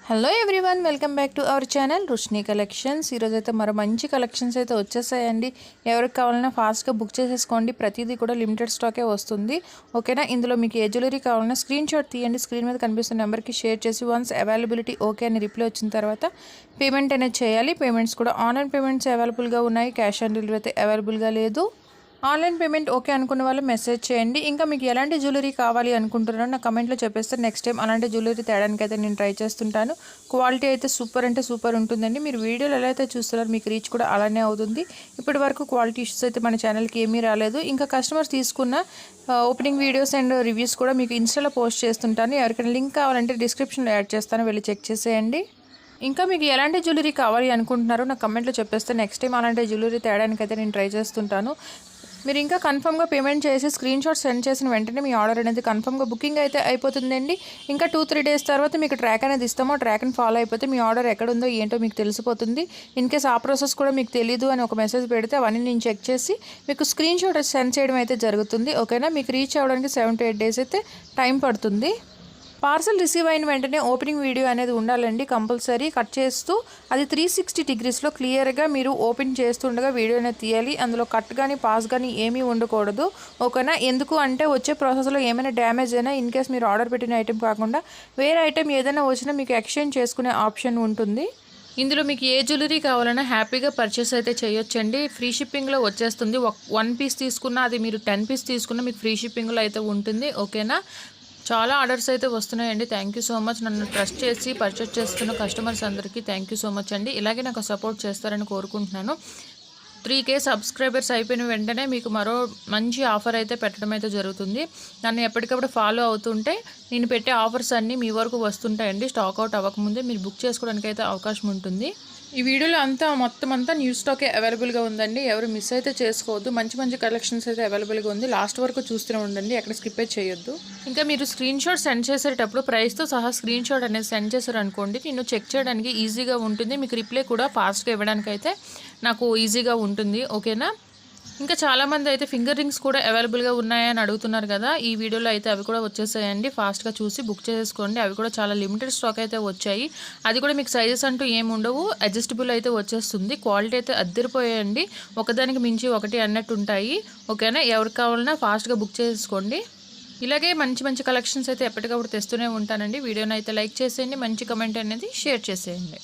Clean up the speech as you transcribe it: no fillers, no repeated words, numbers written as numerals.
Hello everyone, welcome back to our channel Rushni collections. ఈరోజు అయితే మరో మంచి కలెక్షన్స్ అయితే వచ్చేసాయండి. ఎవరికి కావాలన్నా ఫాస్ట్గా బుక్ చేసేసుకోండి. ప్రతిదీ కూడా లిమిటెడ్ స్టాకే వస్తుంది. ఓకేనా? ఇందులో మీకు ఏ జ్యువెలరీ కావాలన్నా స్క్రీన్ షాట్ తీయండి. స్క్రీన్ మీద కనిపిస్తున్న నెంబర్కి షేర్ చేసి వన్స్ అవైలబిలిటీ ఓకే అని రిప్లై వచ్చిన తర్వాత పేమెంట్ అనేది చేయాలి. పేమెంట్స్ కూడా ఆన్లైన్ పేమెంట్స్ అవైలబుల్గా ఉన్నాయి. క్యాష్ ఆన్ డెలివరీ అయితే అవైలబుల్గా లేదు. ఆన్లైన్ పేమెంట్ ఓకే అనుకున్న వాళ్ళు మెసేజ్ చేయండి. ఇంకా మీకు ఎలాంటి జ్యువెలరీ కావాలి అనుకుంటున్నారో నా కమెంట్లో చెప్పేస్తే నెక్స్ట్ టైం అలాంటి జ్యువెలరీ తేడానికి అయితే నేను ట్రై చేస్తుంటాను. క్వాలిటీ అయితే సూపర్ అంటే సూపర్ ఉంటుందండి. మీరు వీడియోలు ఎలా అయితే చూస్తున్నారో మీకు రీచ్ కూడా అలానే అవుతుంది. ఇప్పటి వరకు క్వాలిటీ ఇష్యూస్ అయితే మన ఛానల్కి ఏమీ రాలేదు. ఇంకా కస్టమర్స్ తీసుకున్న ఓపెనింగ్ వీడియోస్ అండ్ రివ్యూస్ కూడా మీకు ఇన్స్టాలో పోస్ట్ చేస్తుంటాను. ఎవరికైనా లింక్ కావాలంటే డిస్క్రిప్షన్లో యాడ్ చేస్తాను, వెళ్ళి చెక్ చేసేయండి. ఇంకా మీకు ఎలాంటి జ్యువెలరీ కావాలి అనుకుంటున్నారో నా కమెంట్లో చెప్పేస్తే నెక్స్ట్ టైం అలాంటి జ్యువెలరీ తేడానికి అయితే నేను ట్రై చేస్తుంటాను. మీరు ఇంకా కన్ఫర్మ్గా పేమెంట్ చేసి స్క్రీన్ షాట్ సెండ్ చేసిన వెంటనే మీ ఆర్డర్ అనేది కన్ఫర్మ్గా బుకింగ్ అయితే అయిపోతుందండి. ఇంకా 2-3 డేస్ తర్వాత మీకు ట్రాక్ అనేది ఇస్తామో ట్రాక్ని ఫాలో అయిపోతే మీ ఆర్డర్ ఎక్కడ ఉందో ఏంటో మీకు తెలిసిపోతుంది. ఇన్ కేస్ ఆ ప్రాసెస్ కూడా మీకు తెలియదు అని ఒక మెసేజ్ పెడితే అవన్నీ నేను చెక్ చేసి మీకు స్క్రీన్ షాట్ సెండ్ చేయడం అయితే జరుగుతుంది. ఓకేనా? మీకు రీచ్ అవ్వడానికి 7-8 డేస్ అయితే టైం పడుతుంది. పార్సల్ రిసీవ్ అయిన వెంటనే ఓపెనింగ్ వీడియో అనేది ఉండాలండి కంపల్సరీ. కట్ చేస్తూ అది 360 డిగ్రీస్లో క్లియర్గా మీరు ఓపెన్ చేస్తుండగా వీడియో అనేది తీయాలి. అందులో కట్ కానీ పాస్ కానీ ఏమీ ఉండకూడదు. ఓకేనా? ఎందుకు అంటే వచ్చే ప్రాసెస్లో ఏమైనా డ్యామేజ్ అయినా ఇన్ కేస్ మీరు ఆర్డర్ పెట్టిన ఐటెం కాకుండా వేరే ఐటెం ఏదైనా వచ్చినా మీకు ఎక్స్చేంజ్ చేసుకునే ఆప్షన్ ఉంటుంది. ఇందులో మీకు ఏ జ్యువెలరీ కావాలన్నా హ్యాపీగా పర్చేస్ అయితే చేయొచ్చండి. ఫ్రీ షిప్పింగ్లో వచ్చేస్తుంది. 1 పీస్ తీసుకున్నా అది మీరు 10 పీస్ తీసుకున్నా మీకు ఫ్రీ షిప్పింగ్లో అయితే ఉంటుంది. ఓకేనా? చాలా ఆర్డర్స్ అయితే వస్తున్నాయండి. Thank you so much. నన్ను ట్రస్ట్ చేసి పర్చేస్ చేస్తున్న కస్టమర్స్ అందరికీ థ్యాంక్ యూ సో మచ్ అండి. ఇలాగే నాకు సపోర్ట్ చేస్తారని కోరుకుంటున్నాను. 3K సబ్స్క్రైబర్స్ అయిపోయిన వెంటనే మీకు మరో మంచి ఆఫర్ అయితే పెట్టడం అయితే జరుగుతుంది. నన్ను ఎప్పటికప్పుడు ఫాలో అవుతుంటే నేను పెట్టే ఆఫర్స్ అన్నీ మీ వరకు వస్తుంటాయండి. స్టాక్ అవుట్ అవ్వకముందే మీరు బుక్ చేసుకోవడానికి అయితే అవకాశం ఉంటుంది. ఈ వీడియోలో మొత్తం అంతా న్యూ స్టాకే అవైలబుల్గా ఉందండి. ఎవరు మిస్ అయితే చేసుకోవద్దు. మంచి మంచి కలెక్షన్స్ అయితే అవైలబుల్గా ఉంది. లాస్ట్ వరకు చూస్తూనే ఉండండి, ఎక్కడ స్కిప్ అయితే చేయొద్దు. ఇంకా మీరు స్క్రీన్ షాట్ సెండ్ చేసేటప్పుడు ప్రైస్తో సహా స్క్రీన్ షాట్ అనేది సెండ్ చేశారనుకోండి, నేను చెక్ చేయడానికి ఈజీగా ఉంటుంది. మీకు రిప్లై కూడా ఫాస్ట్గా ఇవ్వడానికి అయితే నాకు ఈజీగా ఉంటుంది. ఓకేనా? ఇంకా చాలామంది అయితే ఫింగర్ రింగ్స్ కూడా అవైలబుల్గా ఉన్నాయని అడుగుతున్నారు కదా. ఈ వీడియోలో అయితే అవి కూడా వచ్చేసాయండి. ఫాస్ట్గా చూసి బుక్ చేసుకోండి. అవి కూడా చాలా లిమిటెడ్ స్టాక్ అయితే వచ్చాయి. అది కూడా మీకు సైజెస్ అంటూ ఏమి ఉండవు, అడ్జస్టబుల్ అయితే వచ్చేస్తుంది. క్వాలిటీ అయితే అద్దరిపోయాయండి. ఒకదానికి మించి ఒకటి అన్నట్టు ఉంటాయి. ఓకేనా? ఎవరికి కావాలన్నా ఫాస్ట్గా బుక్ చేసుకోండి. ఇలాగే మంచి మంచి కలెక్షన్స్ అయితే ఎప్పటికప్పుడు తెస్తూనే ఉంటానండి. వీడియోని అయితే లైక్ చేసేయండి, మంచి కమెంట్ అనేది షేర్ చేసేయండి.